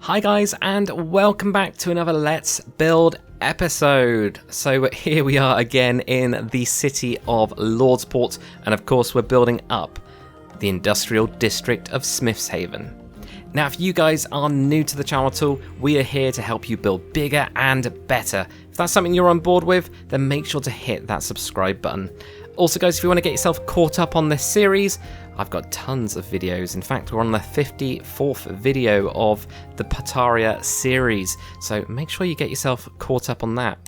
Hi guys, and welcome back to another Let's Build episode. So here we are again in the city of Lordsport, and of course we're building up the industrial district of Smithshaven. Now if you guys are new to the channel at all, we are here to help you build bigger and better. If that's something you're on board with, then make sure to hit that subscribe button. Also guys, if you want to get yourself caught up on this series, I've got tons of videos. In fact, we're on the 54th video of the Pataria series, so make sure you get yourself caught up on that.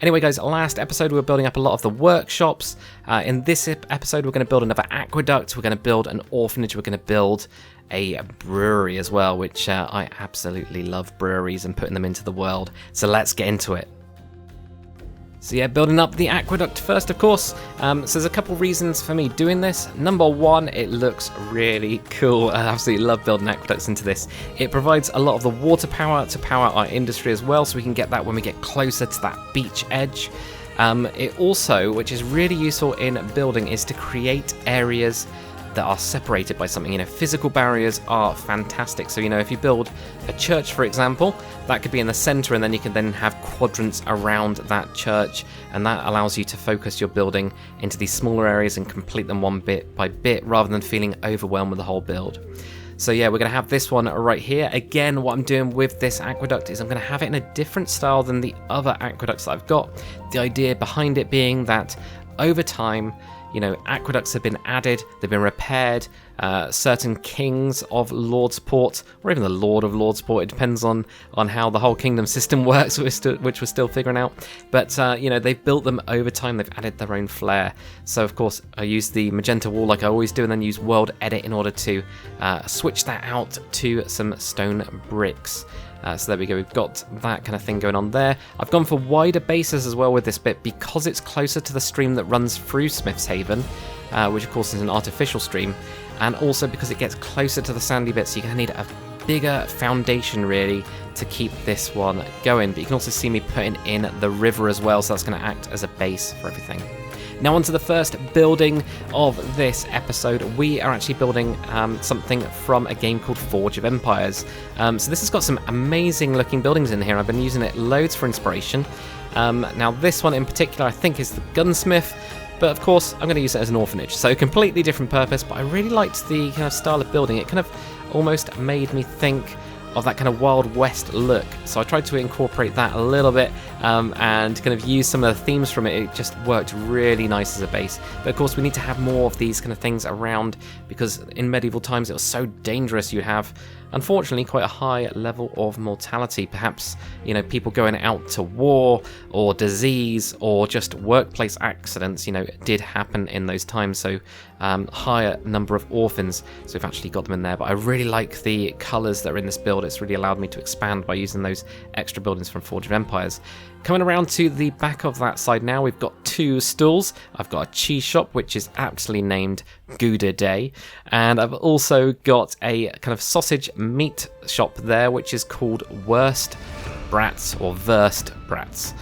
Anyway guys, last episode we were building up a lot of the workshops. In this episode we're going to build another aqueduct, we're going to build an orphanage, we're going to build a brewery as well, which I absolutely love breweries and putting them into the world. So let's get into it. So yeah, building up the aqueduct first, of course. So there's a couple reasons for me doing this. Number one, it looks really cool. I absolutely love building aqueducts into this. It provides a lot of the water power to power our industry as well, so we can get that when we get closer to that beach edge. It also, which is really useful in building, is to create areas that are separated by something. Physical barriers are fantastic. So if you build a church, for example, that could be in the center, and then you can then have quadrants around that church, and that allows you to focus your building into these smaller areas and complete them one bit by bit rather than feeling overwhelmed with the whole build. So yeah, we're going to have this one right here. Again, what I'm doing with this aqueduct is I'm going to have it in a different style than the other aqueducts that I've got. The idea behind it being that over time, aqueducts have been added, they've been repaired. Certain kings of Lordsport, or even the Lord of Lordsport, it depends on how the whole kingdom system works, which we're still figuring out. But they've built them over time, they've added their own flair. So of course I use the magenta wall like I always do, and then use world edit in order to switch that out to some stone bricks. So there we go, we've got that kind of thing going on there. I've gone for wider bases as well with this bit because it's closer to the stream that runs through Smithshaven, which of course is an artificial stream, and also because it gets closer to the sandy bits, you're going to need a bigger foundation really to keep this one going. But you can also see me putting in the river as well, so that's going to act as a base for everything. Now onto the first building of this episode. We are actually building something from a game called Forge of Empires. So this has got some amazing looking buildings in here. I've been using it loads for inspiration. Now this one in particular I think is the gunsmith, but of course I'm going to use it as an orphanage. So completely different purpose, but I really liked the kind of style of building. It kind of almost made me think of that kind of Wild West look, so I tried to incorporate that a little bit and kind of use some of the themes from it. It just worked really nice as a base, but of course we need to have more of these kind of things around, because in medieval times it was so dangerous. You'd have, unfortunately, quite a high level of mortality. Perhaps people going out to war or disease or just workplace accidents did happen in those times, so higher number of orphans, so we've actually got them in there. But I really like the colours that are in this build. It's really allowed me to expand by using those extra buildings from Forge of Empires. Coming around to the back of that side now, we've got two stalls. I've got a cheese shop, which is aptly named Gouda Day, and I've also got a kind of sausage meat shop there, which is called Worst Brats or Verst Brats.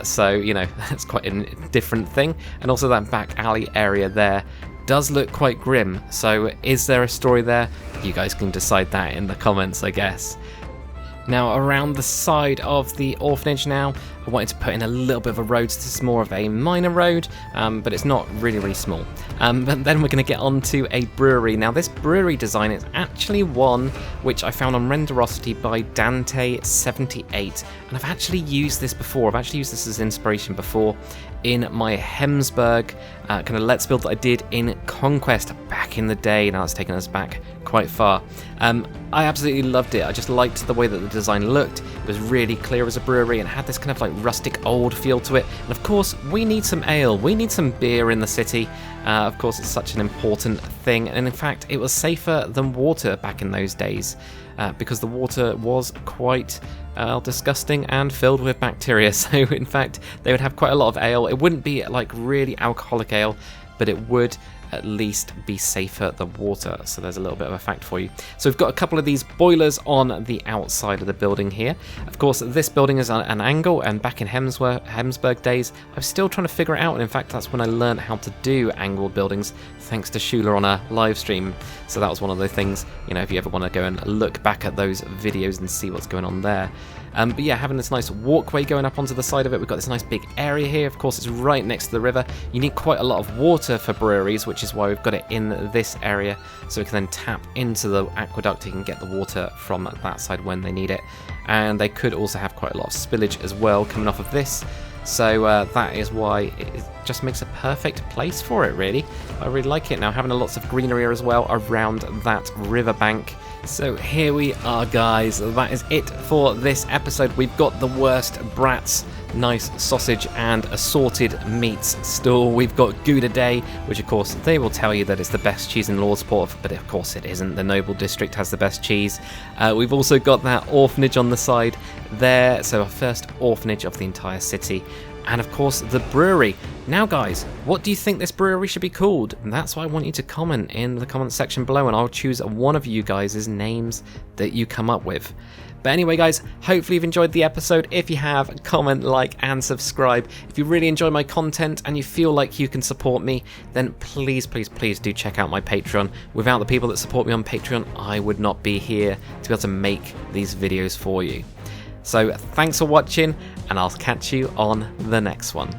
So that's quite a different thing. And also that back alley area there does look quite grim. So is there a story there? You guys can decide that in the comments, I guess. Now around the side of the orphanage now, I wanted to put in a little bit of a road. So this is more of a minor road, but it's not really small. But then we're going to get on to a brewery. Now this brewery design is actually one which I found on Renderosity by Dante78, and I've actually used this before. I've actually used this as inspiration before in my Hemsburg kind of Let's Build that I did in Conquest back in the day. Now it's taken us back quite far. I absolutely loved it. I just liked the way that the design looked. It was really clear as a brewery and had this kind of like rustic old feel to it. And of course we need some ale, we need some beer in the city. Of course it's such an important thing, and in fact it was safer than water back in those days, because the water was quite disgusting and filled with bacteria. So in fact they would have quite a lot of ale. It wouldn't be like really alcoholic ale, but it would at least be safer the water. So there's a little bit of a fact for you. So we've got a couple of these boilers on the outside of the building here. Of course, this building is at an angle, and back in Hemsburg days, I was still trying to figure it out, and in fact that's when I learned how to do angled buildings, thanks to Shula on a live stream. So that was one of the things, you know, if you ever want to go and look back at those videos and see what's going on there. But yeah, having this nice walkway going up onto the side of it. We've got this nice big area here. Of course, it's right next to the river. You need quite a lot of water for breweries, which is why we've got it in this area, so we can then tap into the aqueduct. You can get the water from that side when they need it. And they could also have quite a lot of spillage as well coming off of this. So that is why it just makes a perfect place for it, really. I really like it now, having lots of greenery as well around that riverbank. So here we are, guys. That is it for this episode. We've got the worst brats, nice sausage and assorted meats stall. We've got Gouda Day, which of course they will tell you that it's the best cheese in Lordsport, but of course it isn't. The Noble District has the best cheese. We've also got that orphanage on the side there, so our first orphanage of the entire city. And of course the brewery. Now guys, what do you think this brewery should be called? And that's why I want you to comment in the comment section below, and I'll choose one of you guys' names that you come up with. But anyway guys, hopefully you've enjoyed the episode. If you have, comment, like and subscribe. If you really enjoy my content and you feel like you can support me, then please do check out my Patreon. Without the people that support me on Patreon, I would not be here to be able to make these videos for you. So thanks for watching, and I'll catch you on the next one.